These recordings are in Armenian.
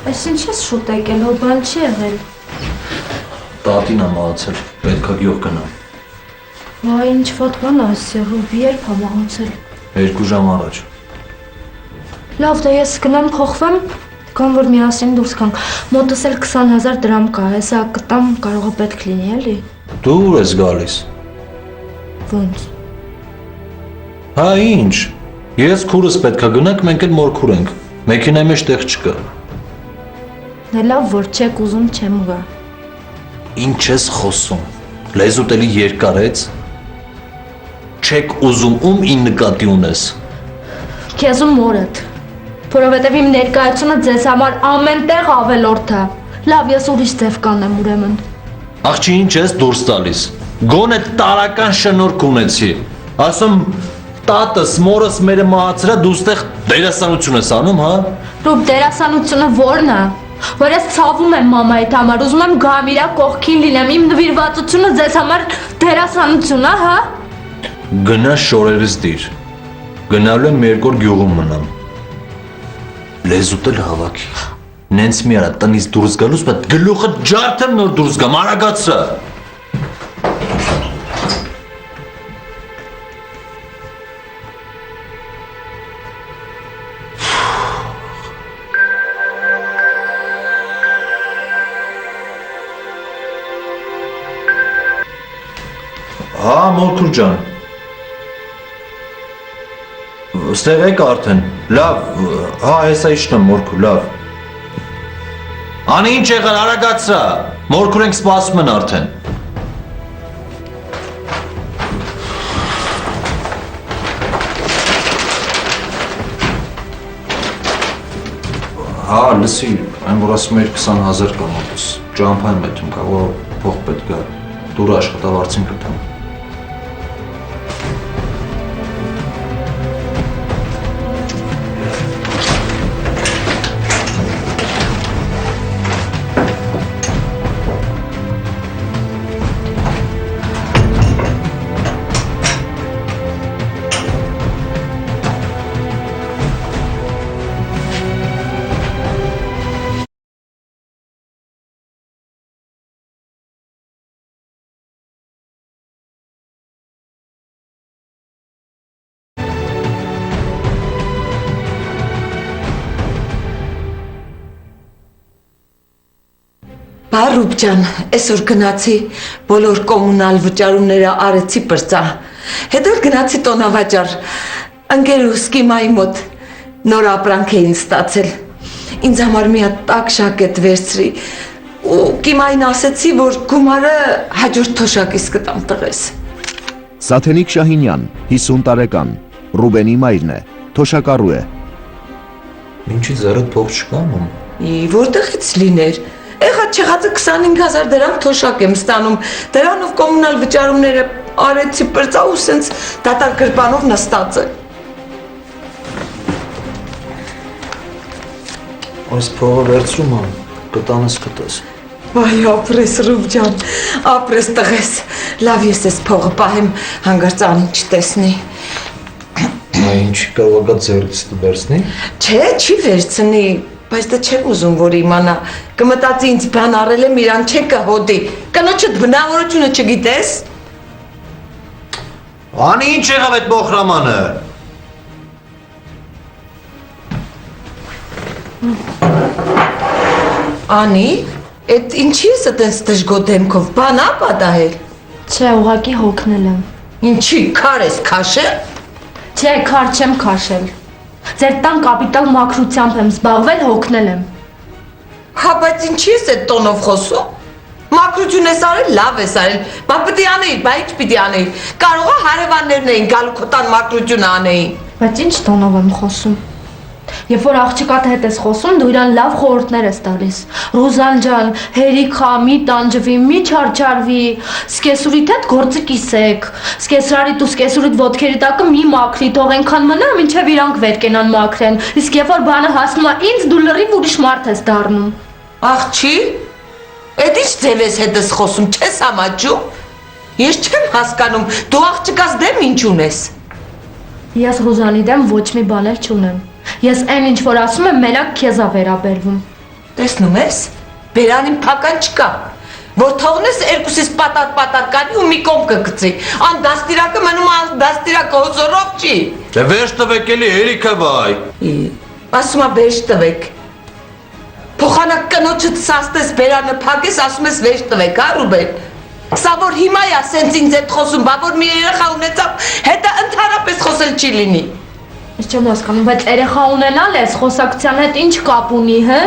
Այս ինչ ես շուտ եկել, հո բան չի եղել։ Տատին է մահացել, պետք է գյուղ գնամ։ Վայ, ինչ վատ բան է եղել, երբ է մահացել։ 2 ժամ առաջ։ Լավ, դե ես գնամ փոխվեմ, կամ որ միասին դուրս գանք։ Մոտս էլ 20,000 դրամ կա, հեսա կտամ կարող է պետք լինի, էլի։ Դու ուր ես գալիս։ Ոնց։ Հա ինչ։ Ես քուրս պետք է գնանք, մենք էլ մորքուր ենք։ Մեքենայի մեջ տեղ չկա։ Դե լավ, որ չեք ուզում, չեմ գա։ Ինչ ես խոսում։ Լեզուդ էլի երկարեց։ Չեք ուզում ում ին նկատի ունես։ Քեզ ու մորդ։ Որովհետև իմ ներկայությունը ձեզ համար ամեն տեղ ավելորդ է։ Լավ, ես ուրիշ ձև կանեմ ուրեմն։ Աղջի ինչ ես դուրս տալիս։ Գոնե տարական շնորհք ունեցի։ Ասում տատս, մորս մերը մահացրա դու ստեղ դերասանություն ես անում, հա։ Ռուբ դերասանությունը ո՞րն է։ Որ ես ցավում եմ մամայիդ համար, ուզում եմ գամ իրա կողքին լինեմ, իմ նվիրվածությունը ձեզ համար դերասանություն է, հա։ Գնա շորերս դիր։ Գնալու եմ 2 օր գյուղում մնամ։ Լեզուտ էլ հավաքի։ Նենց մի արա տնից դուրս գալուց պետք գլուխը ջարդեմ նոր դուրս գամ, արագացրա։ Հա, մորքուր ջան։ Ստեղ եք արդեն, լավ, հա, հեսա իշնեմ մորքու, լավ։ Անի ինչ եղար, արագացրա, մորքուր ենք սպասում են արդեն։ Հա, լսի, այն որ ասում էր 20,000 կա մոտս, ճամփա եմ պետում կա, որ փող պետք է, դուր աշխատավարձին կտամ։ Բարուբ ջան, այսօր գնացի բոլոր կոմունալ վճարումները արեցի պրծա։ Հետո գնացի տոնավաճառ, ընկերուս Կիմայի մոտ նոր ապրանք էին ստացել։ Ինձ համար մի հատ տաք շակետ վերցրի ու Կիմային ասեցի, որ գումարը հաջորդ թոշակից կտամ տղես։ Սաթենիկ Շահինյան, 50 տարեկան, Ռուբենի մայրն է, թոշակառու է։ Ինչի ձեռդ փող չկա անում։ Որտեղից լիներ։ Եղած չեղածը 25,000 դրամ թոշակ եմ ստանում, դրանով կոմունալ վճարումները արեցի պրծա ու սենց դատար գրպանով նստած է։ Այս փողը վերցրում եմ, կտանես կտես։ Վայ ապրես Ռուբ ջան, ապրես տղես, լավ ես ես փողը պահեմ, հանգարց անին չտեսնի։ Ինչ կարող է ձեռքից վերցնի։ Չէ, չի վերցնի, բայց դա չեք ուզում, որ իմանա, կմտածի ինձ բան առել եմ, իրան չէ կհոդի, կնոջդ բնավորությունը չգիտես։ Անի ինչ եղավ այդ մոխրամանը։ Անի, այդ ինչի ես այդպես դժգոհ դեմքով, բան ա պատահել։ Չէ, ուղղակի հոգնել եմ։ Ինչի, քար ես քաշել։ Չէ, քար չեմ քաշել։ Ձեր տան կապիտալ մաքրությամբ եմ զբաղվել, հոգնել եմ։ Հա, բայց ինչի ես այդ տոնով խոսում։ Մաքրություն ես արել, լավ ես արել, բա պիտի անեիր, բա ինչ պիտի անեիր։ Կարող է հարևաններն էին գալու քո տան մաքրություն անեին։ Բայց ինչ տոնով եմ խոսում։ Երբ որ աղջկադ հետ ես խոսում, դու իրան լավ խորհուրդներ ես տալիս։ Ռուզան ջան, հերիք խա, մի տանջվի, մի չարչարվի, սկեսուրիդ հետ գործը կիսեք։ Սկեսրարիդ ու սկեսուրիդ ոտքերի տակը մի մաքրի, թող այնքան մնա, մինչև իրանք վեր կենան մաքրեն։ Իսկ երբ որ բանը հասնում է ինձ, դու լրիվ ուրիշ մարդ ես դառնում։ Աղջի, այդ ինչ ձև ես հետս խոսում, չես համաչում։ Ես չեմ հասկանում, դու աղջկաս դեմ ինչ ունես։ Ես Ռուզանի դեմ ոչ մի բաներ չունեմ։ Ես այն ինչ որ ասում եմ, մենակ քեզ է վերաբերվում։ Տեսնում ես, բերանին փական չկա, որ թողնես երկուսից պատատ կանի ու մի կողմ կգցի, ան դաստիրակը մնում ան դաստիրակը հոզորով չի։ Դե վերջ տվեք էլի հերիքը վայ։ Ասում ա վերջ տվեք։ Փոխանակ կնոջդ սաստես բերանը փակես, ասում ես վերջ տվեք, հա Ռուբեն։ Սա որ հիմա է ասենց ինձ հետ խոսում, բա որ մի երեխա ունեցավ, հետը ընդհանրապես խոսել չի լինի։ Ես չեմ հասկանում, բայց երեխա ունենալ ես խոսակցության հետ ինչ կապ ունի, հա։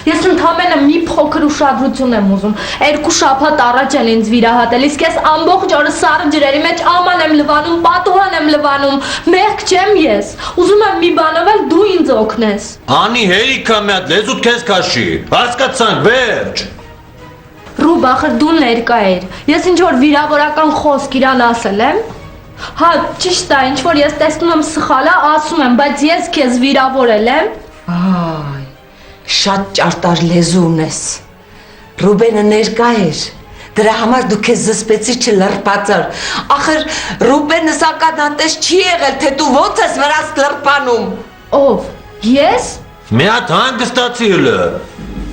Ես ընդամենը մի փոքր ուշադրություն եմ ուզում։ 2 շաբաթ առաջ են ինձ վիրահատել, իսկ ես ամբողջ օրը սառը ջրերի մեջ աման եմ լվանում, պատուհան եմ լվանում, մեղք չեմ ես։ Ուզում եմ մի բանով էլ դու ինձ օգնես։ Անի հերիքը մի հատ լեզուդ քեզ քաշի։ Հասկացանք, վերջ։ Ռուբ, ախր դու ներկա էր։ Ես ինչ որ վիրավորական խոսք իրան ասել եմ։ Հա, ճիշտ է, ինչ որ ես տեսնում եմ սխալ է, ասում եմ, բայց ես քեզ վիրավորել եմ։ Այ, շատ ճարտար լեզու ունես։ Ռուբենը ներկա էր։ Դրա համար դու քեզ զսպեցի չլրպածար։ Ախր Ռուբենը սականատես չի եղել, թե դու ոնց ես վրաս լրպանում։ Ով։ Ես։ Մի հատ հանգստացի հլը։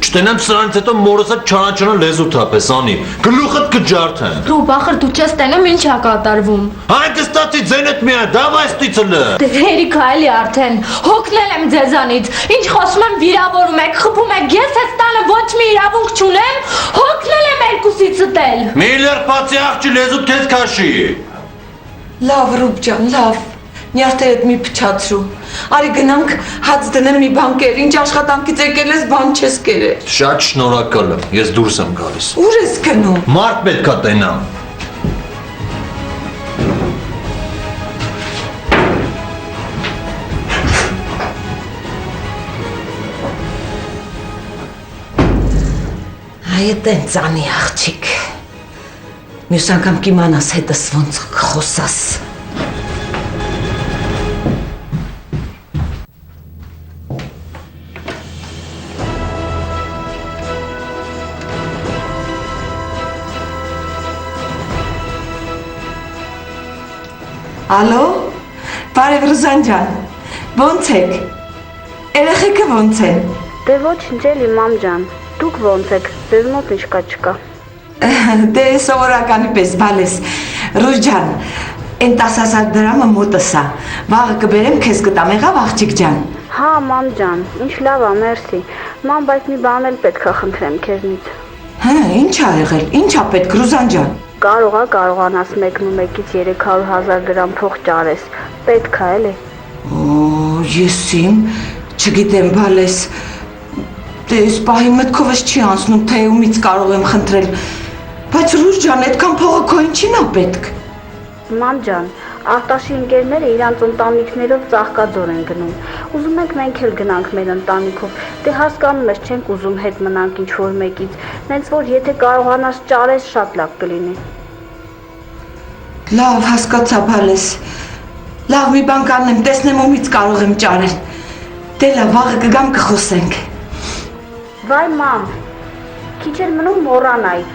Չտենեմ սրանից հետո մորս հետ չանաչանա լեզու թափես, անի, գլուխդ կջարդեն։ Ռուբ, ախր դու չես տենում ինչ է կատարվում։ Հանգստացի ձենդ մի հատ, դավայ ստից հլը։ Դե հերիքա էլի արդեն, հոգնել եմ ձեզանից, ինչ խոսում եմ վիրավորում եք, խփում եք, ես ես տանը ոչ մի իրավունք չունեմ, հոգնել եմ երկուսիցդ էլ։ Մի լրպացի աղջի լեզուդ քեզ քաշի։ Լավ Ռուբ ջան, լավ։ Նյարդերդ մի փչացրու։ Արի գնանք հաց դնեմ մի բան կեր, ինչ աշխատանքից եկել ես բան չես կերել։ Շատ շնորհակալ եմ, ես դուրս եմ գալիս։ Ուր ես գնում։ Մարդ պետք է տենամ։ Այ տենց անի աղջիկ։ Մյուս անգամ կիմանաս հետս ոնց խոսաս։ Ալո, բարև Ռուզան ջան, ոնց եք, երեխեքը ոնց են։ Դե ոչինչ էլի մամ ջան, դուք ոնց եք, ձեզ մոտ ինչ կա չկա։ Դե սովորականի պես բալես, Ռուզ ջան, են 10,000 դրամը մոտս ա, վաղը կբերեմ քեզ կտամ եղավ աղջիկ ջան։ Հա մամ ջան, ինչ լավ ա, մերսի, մամ բայց մի բան էլ պետք ա խնդրեմ քեզնից։ Հա, ինչ ա եղել, ինչ ա պետք Ռուզան ջան։ Կարողանաս մեկնումեկից 300,000 դրամ փող ճարես, պետք ա էլի։ Ես իմ, չգիտեմ բալես, դե ես պահի մտքովս չի անցնում, թե ումից կարող եմ խնդրել, բայց Ռուզ ջան, այդքան փողը քո ինչին ա պետք։ Մամ ջան, Արտաշի ընկերները իրանց ընտանիքներով Ծաղկաձոր են գնում։ Ուզում ենք մենք էլ գնանք մեր ընտանիքով։ Դե հասկանում ես, չենք ուզում հետ մնանք ինչ-որ մեկից։ Նենց որ եթե կարողանաս ճարես, շատ լավ կլինի։ Լավ, հասկացա բալես։ Լավ, մի բան կանեմ, տեսնեմ ումից կարող եմ ճարել։ Դե լավ, վաղը կգամ կխոսենք։ Վայ մամ, քիչ էլ մնում մոռանայի։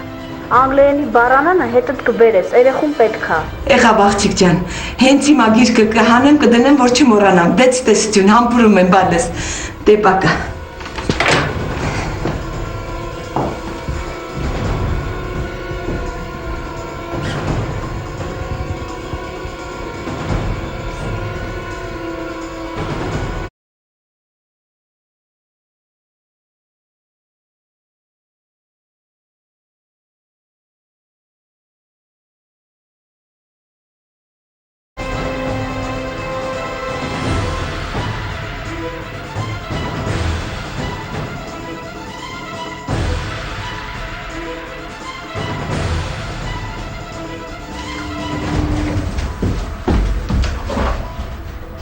Անգլերենի բառանանը հետդ կբերես, երեխուն պետք ա։ Եղավ աղջիկ ջան, հենց հիմա գիրկը կհանեմ, կդնեմ, որ չմոռանամ։ Դե ցտեսություն, համբուրում եմ բալես։ Դե պակա։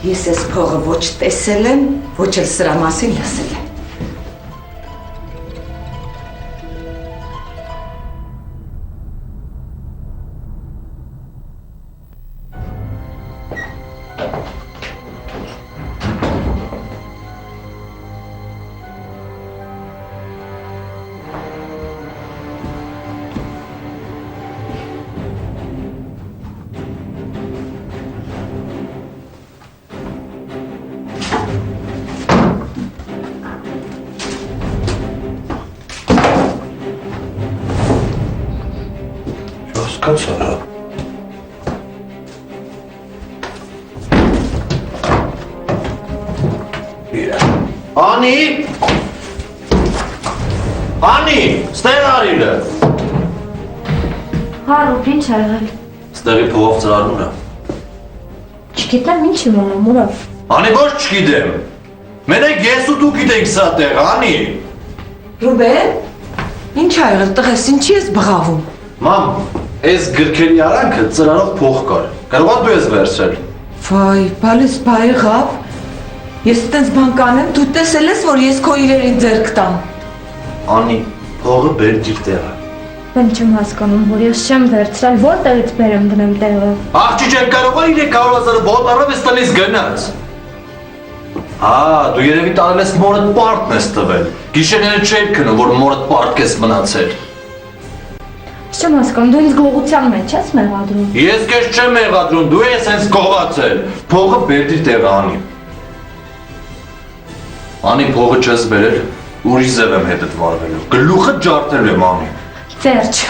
Ես ես փողը ոչ տեսել եմ, ոչ էլ սրա մասին լսել եմ։ Կացարա։ Անի։ Անի, ստեղ արիլը։ Հա, Ռուբ, ինչ ա եղել։ Ստեղի փողով ծրարունը։ Չգիտեմ ինչ իմանում, ուրա։ Անի ոչ չգիտեմ։ Մենեք ես ու դու գիտենք սա տեղ, Անի։ Ռուբեն, ինչ ա եղել տղես, ինչի ես բղավում։ Մամ, այս գրքերի արանքը ծրարով փող կար։ Կարող ա դու ես վերցրել։ Վայ, բալես բա եղավ։ Ես տենց բան կանեմ, դու տեսել ես, որ ես քո իրերին ձեռք տամ։ Անի, փողը բեր դիր տեղը։ Բեմ չեմ հասկանում, որ ես չեմ վերցրել, որտեղից բերեմ դնեմ տեղը։ Աղջի ջան, կարող ա 300,000-ը ոտառով ես տնից գնաց։ Դու երևի տարել ես մորդ պարտն ես տվել։ Գիշերները չէր քնում, որ մորդ պարտք ես մնացել։ Չեմ հասկանում, դու ինձ գողության մեջ ես մեղադրում։ Ես քեզ չեմ մեղադրում, դու ես հենց գողացել։ Փողը բեր դիր տեղը, Անի։ Անի, փողը չես բերել, ուրիշ ձև եմ հետդ վարվելու։ Գլուխը ջարդել եմ, Անի։ Վերջ,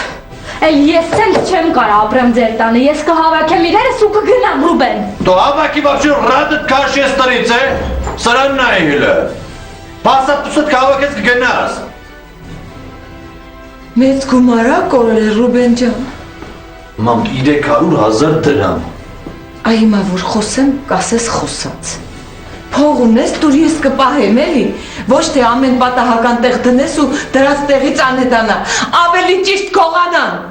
էլ ես էլ չեմ կարա ապրեմ ձեր տանը, ես կհավաքեմ իրերս ու կգնամ, Ռուբեն։ То հավաքի вообще ռադդ քաշ ես տնից, է։ Սրանն է հելը։ Բասատ դուսդ հավաքես կգնաս։ Մեծ գումար ա կորել Ռուբեն ջան։ Մամ 300,000 դրամ։ Այ հիմա որ խոսեմ, կասես խոսած։ Փող ունես, դուր ես կպահեմ էլի, ոչ թե ամեն պատահական տեղ դնես ու դրած տեղից անհետանա, ավելի ճիշտ կողանան։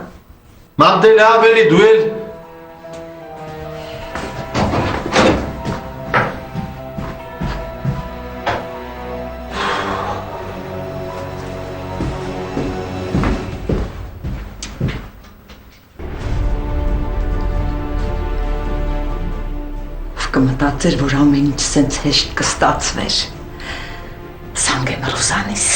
Մամ դե լավ էլի դու էլ Կմտածեր, որ ամեն ինչ սենց հեշտ կստացվեր։ Սանգեմ Ռուզանիս։